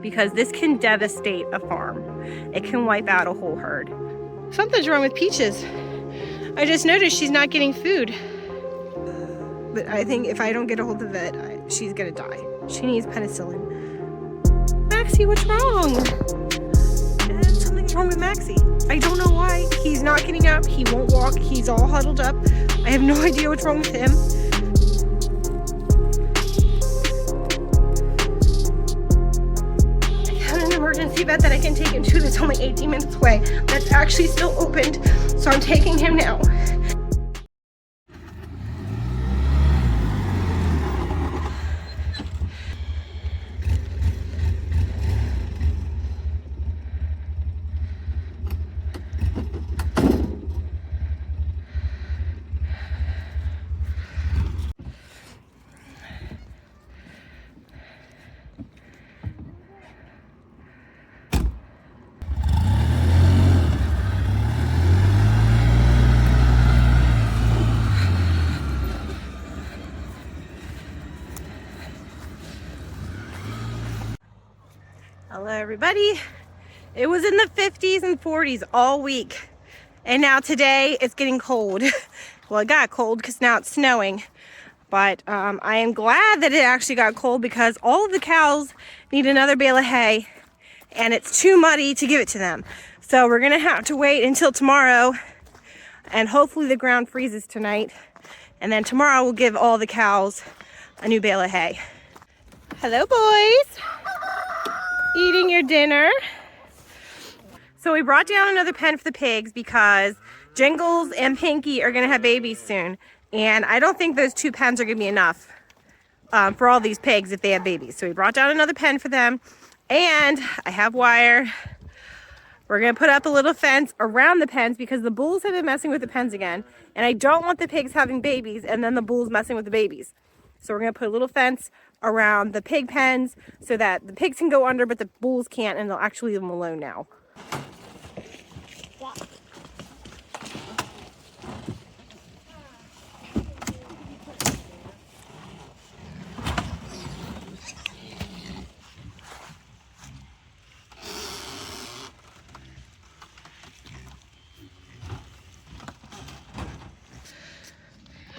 because this can devastate a farm. It can wipe out a whole herd. Something's wrong with Peaches. I just noticed she's not getting food. But I think if I don't get a hold of it, she's gonna die. She needs penicillin. Maxie, what's wrong? Something's wrong with Maxie. I don't know why. He's not getting up. He won't walk. He's all huddled up. I have no idea what's wrong with him. I found an emergency vet that I can take him to that's only 18 minutes away. That's actually still opened, so I'm taking him now. Hello everybody. It was in the 50s and 40s all week, and now today it's getting cold. Well, it got cold because now it's snowing, but I am glad that it actually got cold because all of the cows need another bale of hay and it's too muddy to give it to them. So we're gonna have to wait until tomorrow, and hopefully the ground freezes tonight, and then tomorrow we'll give all the cows a new bale of hay. Hello boys. Eating your dinner. So we brought down another pen for the pigs because Jingles and Pinky are gonna have babies soon, and I don't think those 2 pens are gonna be enough for all these pigs if they have babies. So we brought down another pen for them, and I have wire. We're gonna put up a little fence around the pens because the bulls have been messing with the pens again, and I don't want the pigs having babies and then the bulls messing with the babies. So we're gonna put a little fence around the pig pens so that the pigs can go under but the bulls can't, and they'll actually leave them alone now.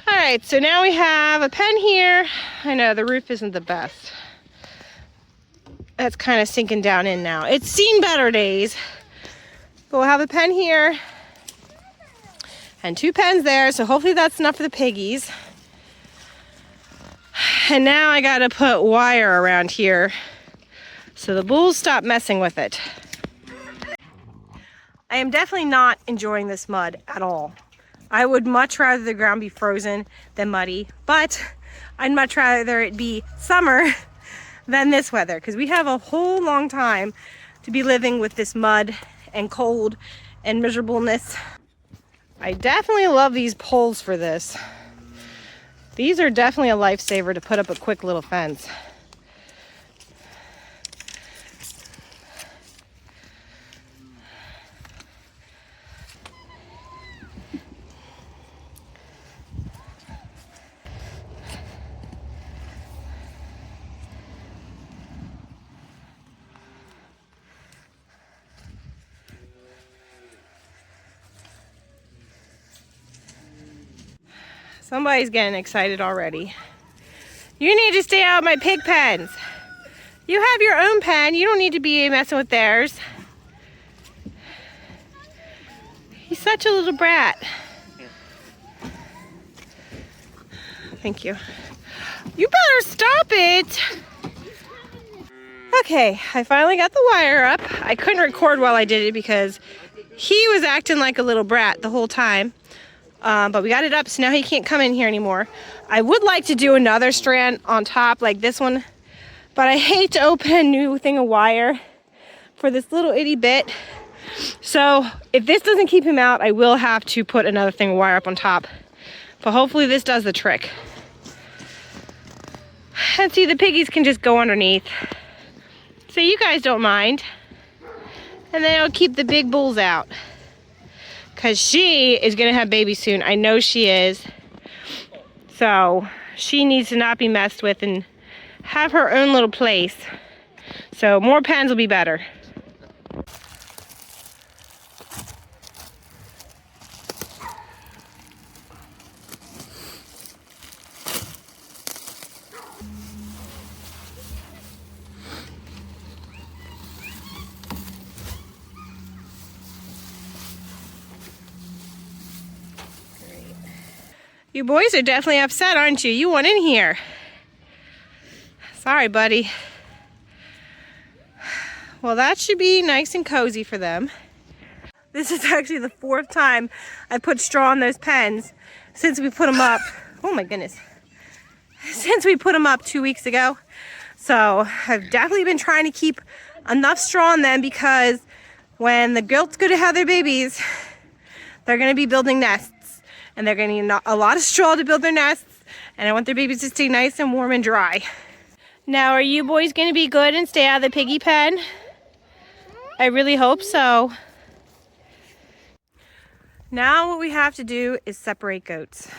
Alright, so now we have a pen here. I know the roof isn't the best. That's kind of sinking down in now. It's seen better days. But we'll have a pen here and 2 pens there, so hopefully that's enough for the piggies. And now I gotta put wire around here so the bulls stop messing with it. I am definitely not enjoying this mud at all. I would much rather the ground be frozen than muddy, but I'd much rather it be summer than this weather, because we have a whole long time to be living with this mud and cold and miserableness. I definitely love these poles for this. These are definitely a lifesaver to put up a quick little fence. Somebody's getting excited already. You need to stay out of my pig pens. You have your own pen. You don't need to be messing with theirs. He's such a little brat. Thank you. You better stop it. Okay, I finally got the wire up. I couldn't record while I did it because he was acting like a little brat the whole time. But we got it up, so now he can't come in here anymore. I would like to do another strand on top like this one, but I hate to open a new thing of wire for this little itty bit. So if this doesn't keep him out, I will have to put another thing of wire up on top. But hopefully this does the trick. And see, the piggies can just go underneath. So you guys don't mind. And then it'll keep the big bulls out. Because she is going to have babies soon. I know she is. So she needs to not be messed with and have her own little place. So more pens will be better. You boys are definitely upset, aren't you? You want in here. Sorry, buddy. Well, that should be nice and cozy for them. This is actually the 4th time I put straw in those pens since we put them up. Oh my goodness. Since we put them up 2 weeks ago. So I've definitely been trying to keep enough straw in them because when the goats go to have their babies, they're going to be building nests. And they're going to need a lot of straw to build their nests. And I want their babies to stay nice and warm and dry. Now, are you boys going to be good and stay out of the piggy pen? I really hope so. Now what we have to do is separate goats.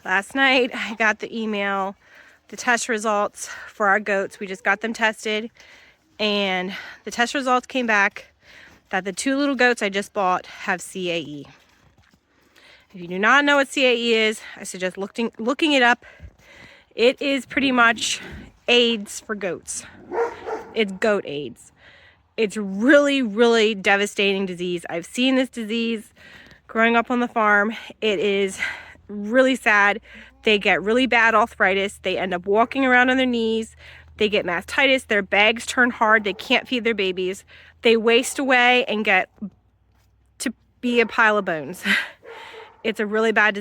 Last night I got the email, the test results for our goats. We just got them tested. And the test results came back that the 2 little goats I just bought have CAE. If you do not know what CAE is, I suggest looking it up. It is pretty much AIDS for goats. It's goat AIDS. It's really, really devastating disease. I've seen this disease growing up on the farm. It is really sad. They get really bad arthritis. They end up walking around on their knees. They get mastitis. Their bags turn hard. They can't feed their babies. They waste away and get to be a pile of bones. It's a really bad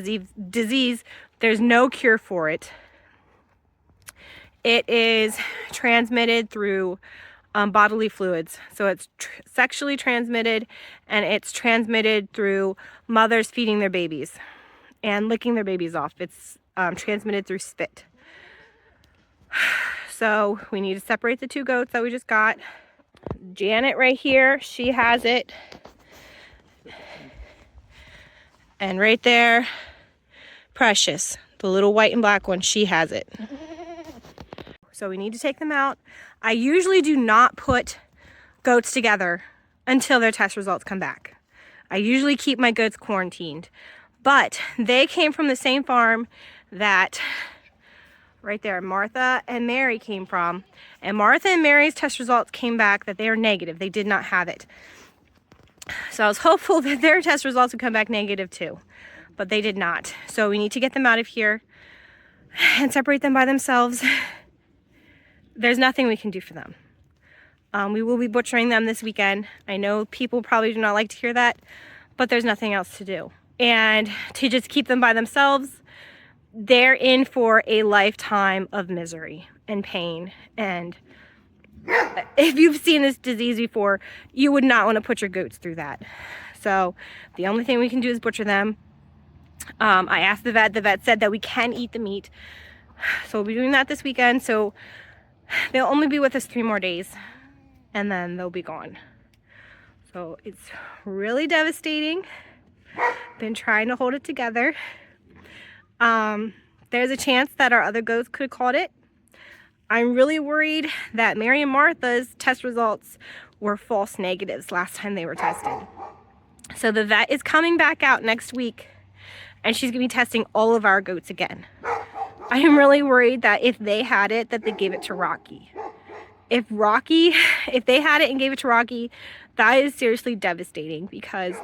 disease. There's no cure for it. It is transmitted through bodily fluids. So it's sexually transmitted, and it's transmitted through mothers feeding their babies and licking their babies off. It's transmitted through spit. So we need to separate the 2 goats that we just got. Janet right here, she has it. And right there, Precious, the little white and black one, she has it. So we need to take them out. I usually do not put goats together until their test results come back. I usually keep my goats quarantined. But they came from the same farm that right there, Martha and Mary came from. And Martha and Mary's test results came back that they are negative. They did not have it. So I was hopeful that their test results would come back negative too, but they did not. So we need to get them out of here and separate them by themselves. There's nothing we can do for them. We will be butchering them this weekend. I know people probably do not like to hear that, but there's nothing else to do. And to just keep them by themselves, they're in for a lifetime of misery and pain. And if you've seen this disease before, you would not want to put your goats through that. So the only thing we can do is butcher them. I asked the vet said that we can eat the meat. So we'll be doing that this weekend. So they'll only be with us 3 more days and then they'll be gone. So it's really devastating. Been trying to hold it together. There's a chance that our other goats could have caught it. I'm really worried that Mary and Martha's test results were false negatives last time they were tested. So the vet is coming back out next week and she's gonna be testing all of our goats again. I am really worried that if they had it, that they gave it to Rocky. If they had it and gave it to Rocky, that is seriously devastating because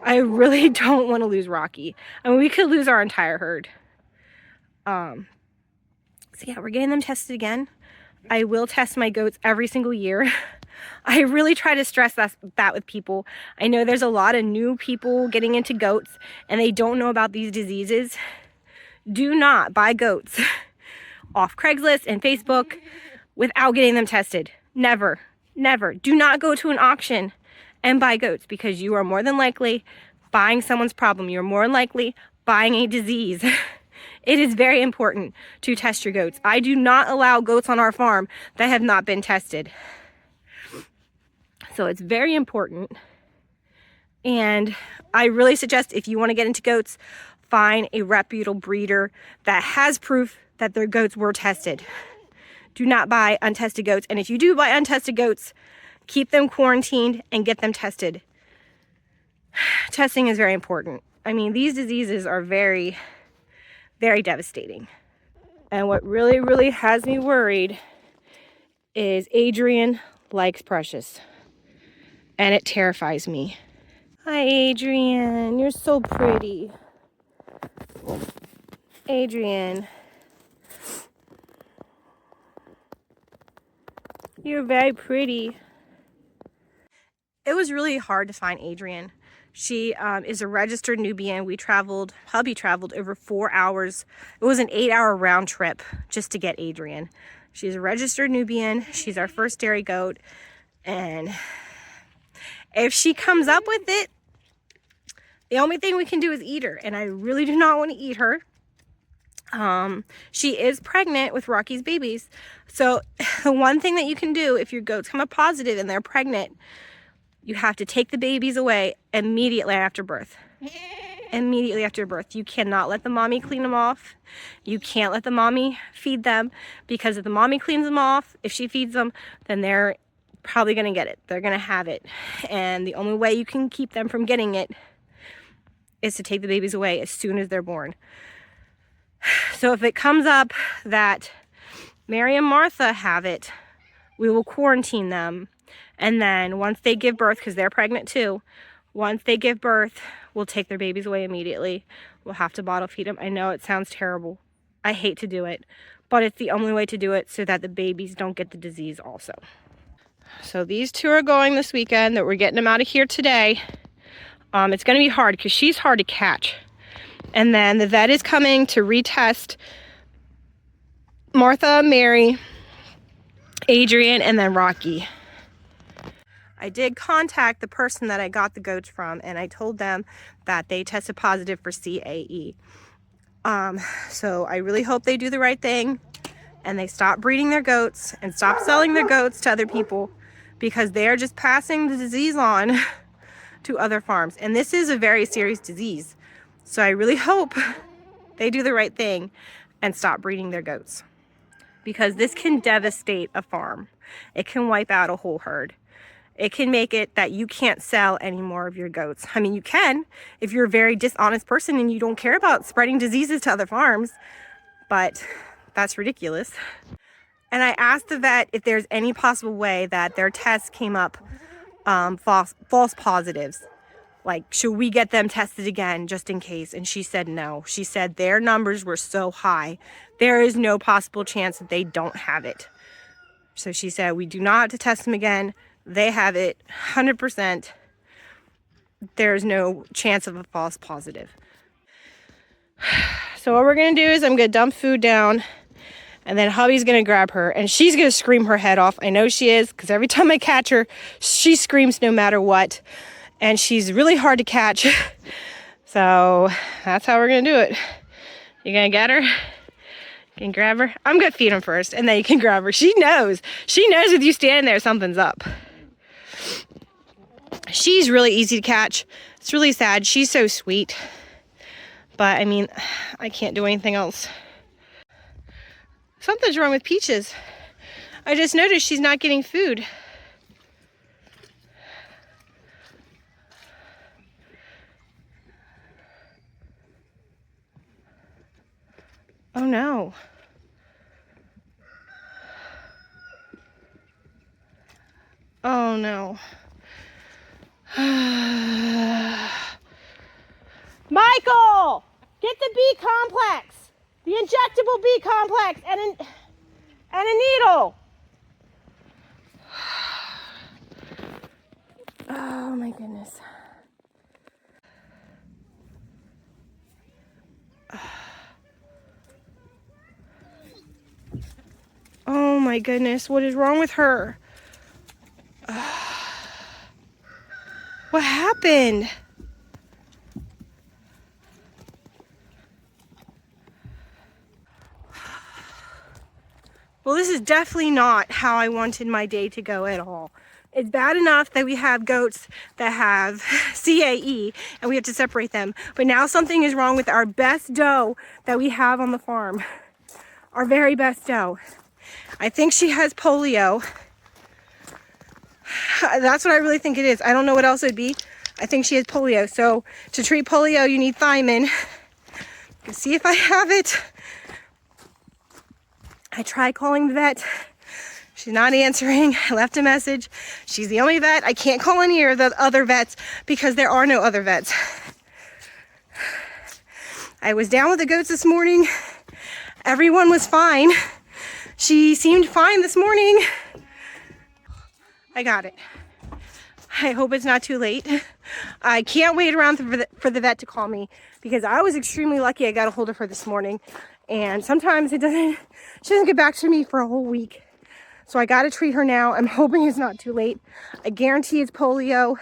I really don't want to lose Rocky. I mean, we could lose our entire herd. So yeah, we're getting them tested again. I will test my goats every single year. I really try to stress that with people. I know there's a lot of new people getting into goats and they don't know about these diseases. Do not buy goats off Craigslist and Facebook without getting them tested. Never, never. Do not go to an auction and buy goats because you are more than likely buying someone's problem. You're more than likely buying a disease. It is very important to test your goats. I do not allow goats on our farm that have not been tested. So it's very important. And I really suggest if you want to get into goats, find a reputable breeder that has proof that their goats were tested. do not buy untested goats. And if you do buy untested goats, keep them quarantined and get them tested. Testing is very important. I mean, these diseases are very, very devastating. And what really, really has me worried is Adrian likes Precious. And it terrifies me. Hi, Adrian. You're so pretty. Adrian. You're very pretty. It was really hard to find Adrian. She is a registered Nubian. Hubby traveled over 4 hours. It was an 8-hour round trip just to get Adrian. She's a registered Nubian. She's our first dairy goat. And if she comes up with it, the only thing we can do is eat her. And I really do not want to eat her. She is pregnant with Rocky's babies. So the one thing that you can do if your goats come up positive and they're pregnant, you have to take the babies away immediately after birth. Immediately after birth. You cannot let the mommy clean them off. You can't let the mommy feed them, because if the mommy cleans them off, if she feeds them, then they're probably going to get it. They're going to have it. And the only way you can keep them from getting it is to take the babies away as soon as they're born. So if it comes up that Mary and Martha have it, we will quarantine them. And then once they give birth, because they're pregnant too, once they give birth, we'll take their babies away immediately. We'll have to bottle feed them. I know it sounds terrible. I hate to do it, but it's the only way to do it so that the babies don't get the disease also. So these two are going this weekend. That we're getting them out of here today. It's going to be hard because she's hard to catch. And then the vet is coming to retest Martha, Mary, Adrian, and then Rocky. I did contact the person that I got the goats from, and I told them that they tested positive for CAE. So I really hope they do the right thing and they stop breeding their goats and stop selling their goats to other people, because they are just passing the disease on to other farms. And this is a very serious disease. So I really hope they do the right thing and stop breeding their goats, because this can devastate a farm. It can wipe out a whole herd. It can make it that you can't sell any more of your goats. I mean, you can if you're a very dishonest person and you don't care about spreading diseases to other farms, but that's ridiculous. And I asked the vet if there's any possible way that their tests came up false positives. Like, should we get them tested again just in case? And she said no. She said their numbers were so high, there is no possible chance that they don't have it. So she said, we do not have to test them again. They have it 100%. There's no chance of a false positive. So what we're going to do is I'm going to dump food down, and then hubby's going to grab her, and she's going to scream her head off. I know she is, because every time I catch her, she screams no matter what. And she's really hard to catch. So that's how we're going to do it. You going to get her? You can grab her? I'm going to feed him first, and then you can grab her. She knows. She knows with you standing there, something's up. She's really easy to catch. It's really sad. She's so sweet. But, I mean, I can't do anything else. Something's wrong with Peaches. I just noticed she's not getting food. Oh no. Oh no. Michael! Get the B complex! The injectable B complex and a needle! Oh my goodness. Oh my goodness, what is wrong with her? What happened? Well, this is definitely not how I wanted my day to go at all. It's bad enough that we have goats that have CAE and we have to separate them. But now something is wrong with our best doe that we have on the farm. Our very best doe. I think she has polio. That's what I really think it is. I don't know what else it would be. I think she has polio. So to treat polio, you need thiamine. Let's see if I have it. I tried calling the vet. She's not answering. I left a message. She's the only vet. I can't call any of the other vets because there are no other vets. I was down with the goats this morning. Everyone was fine. She seemed fine this morning. I got it. I hope it's not too late. I can't wait around for the vet to call me because I was extremely lucky I got a hold of her this morning. And sometimes she doesn't get back to me for a whole week. So I got to treat her now. I'm hoping it's not too late. I guarantee it's polio.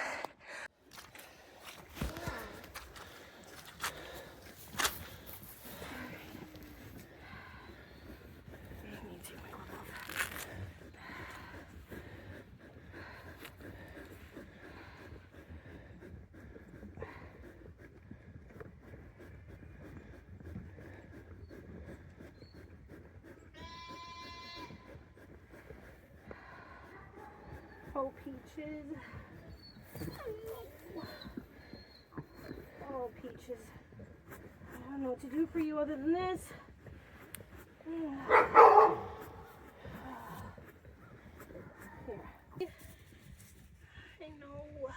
Oh, Peaches. Oh, Peaches. I don't know what to do for you other than this. Here. I know.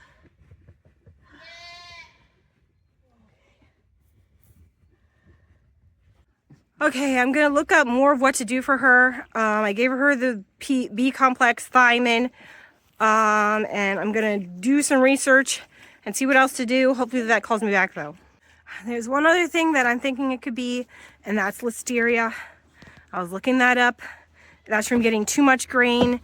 Okay, I'm gonna look up more of what to do for her. I gave her the B complex thiamine, and I'm gonna do some research and see what else to do. Hopefully that calls me back though. There's one other thing that I'm thinking it could be, and that's listeria. I was looking that up. That's from getting too much grain.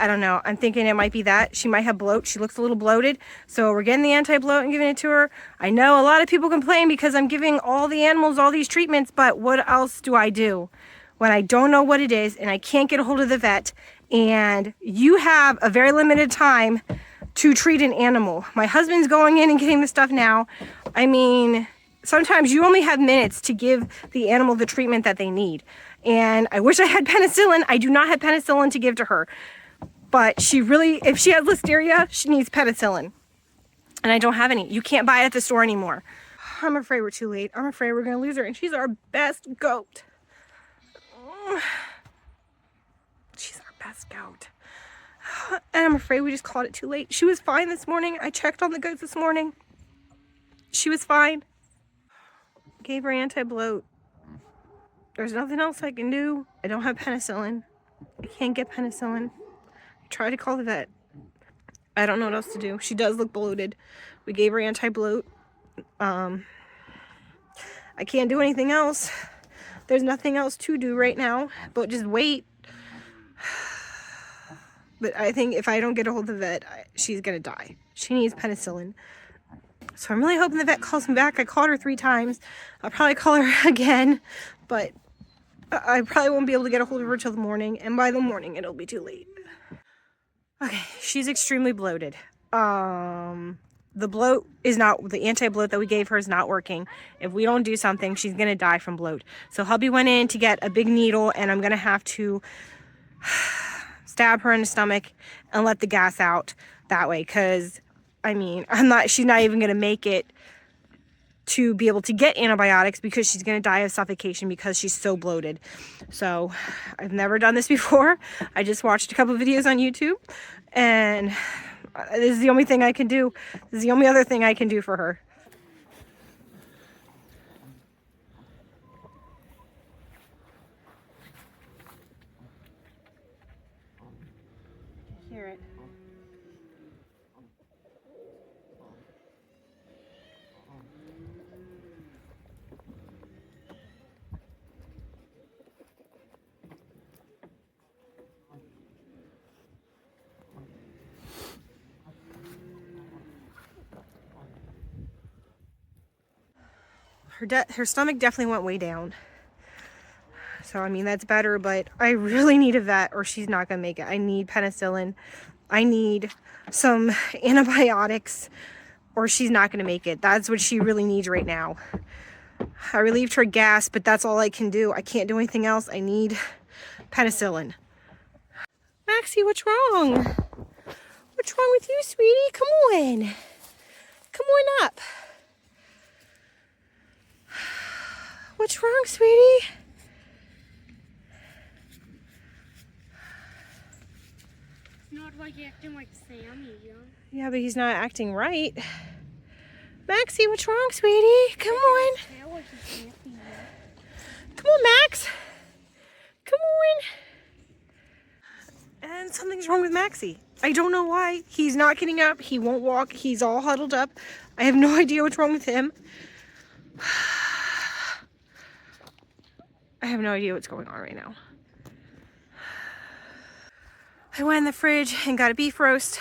I don't know. I'm thinking it might be that. She might have bloat. She looks a little bloated. So we're getting the anti-bloat and giving it to her. I know a lot of people complain because I'm giving all the animals all these treatments, but what else do I do when I don't know what it is and I can't get a hold of the vet and you have a very limited time to treat an animal? My husband's going in and getting the stuff now. I mean, sometimes you only have minutes to give the animal the treatment that they need. And I wish I had penicillin. I do not have penicillin to give to her. But she really, if she has listeria, she needs penicillin. And I don't have any. You can't buy it at the store anymore. I'm afraid we're too late. I'm afraid we're going to lose her. And she's our best goat. She's our best goat. And I'm afraid we just called it too late. She was fine this morning. I checked on the goats this morning. She was fine. Gave her anti-bloat. There's nothing else I can do. I don't have penicillin. I can't get penicillin. Try to call the vet. I don't know what else to do. She does look bloated. We gave her anti-bloat. I can't do anything else. There's nothing else to do right now, but just wait. But I think if I don't get a hold of the vet, she's gonna die. She needs penicillin. So I'm really hoping the vet calls me back. I called her 3 times. I'll probably call her again, but I probably won't be able to get a hold of her till the morning, and by the morning it'll be too late. Okay, she's extremely bloated. The bloat is not, the anti-bloat that we gave her is not working. If we don't do something, she's gonna die from bloat. So hubby went in to get a big needle, and I'm gonna have to stab her in the stomach and let the gas out that way, because I mean, she's not even gonna make it to be able to get antibiotics because she's gonna die of suffocation because she's so bloated. So I've never done this before. I just watched a couple of videos on YouTube, and this is the only thing I can do. This is the only other thing I can do for her. Hear it. Her stomach definitely went way down. So, I mean, that's better, but I really need a vet or she's not going to make it. I need penicillin. I need some antibiotics or she's not going to make it. That's what she really needs right now. I relieved her gas, but that's all I can do. I can't do anything else. I need penicillin. Maxie, what's wrong? What's wrong with you, sweetie? Come on. Come on up. What's wrong, sweetie? Not like acting like Sammy, you know? Yeah, but he's not acting right. Maxie, what's wrong, sweetie? Come on. Come on, Max. Come on. And something's wrong with Maxie. I don't know why. He's not getting up. He won't walk. He's all huddled up. I have no idea what's wrong with him. I have no idea what's going on right now. I went in the fridge and got a beef roast.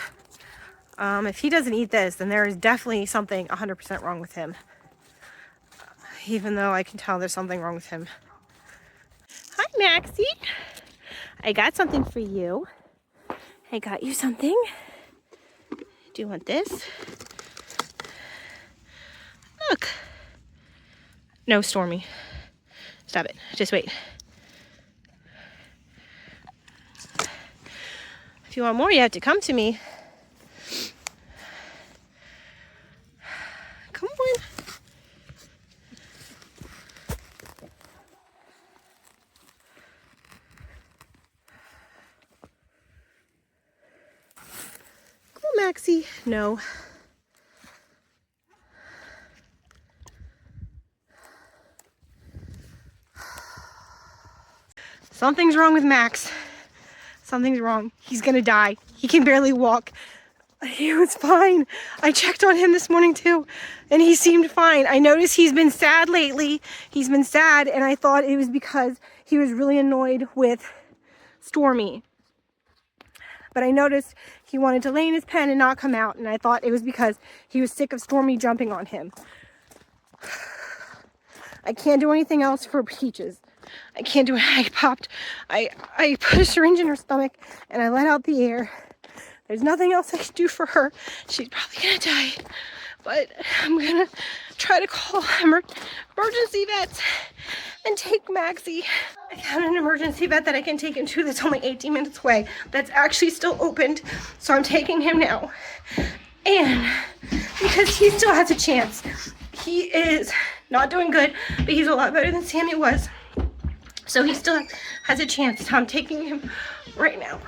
If he doesn't eat this, then there is definitely something 100% wrong with him. Even though I can tell there's something wrong with him. Hi, Maxie. I got something for you. I got you something. Do you want this? Look. No, Stormy. Stop it. Just wait. If you want more, you have to come to me. Come on. Come on, Maxie. No. Something's wrong with Max. Something's wrong. He's gonna die. He can barely walk. He was fine. I checked on him this morning too, and he seemed fine. I noticed he's been sad lately. He's been sad, and I thought it was because he was really annoyed with Stormy. But I noticed he wanted to lay in his pen and not come out, and I thought it was because he was sick of Stormy jumping on him. I can't do anything else for Peaches. I can't do it. I put a syringe in her stomach and I let out the air. There's nothing else I can do for her. She's probably gonna die, but I'm gonna try to call emergency vets and take Maxie. I found an emergency vet that I can take him to that's only 18 minutes away. That's actually still opened, so I'm taking him now. And because he still has a chance. He is not doing good, but he's a lot better than Sammy was. So he still has a chance. So I'm taking him right now.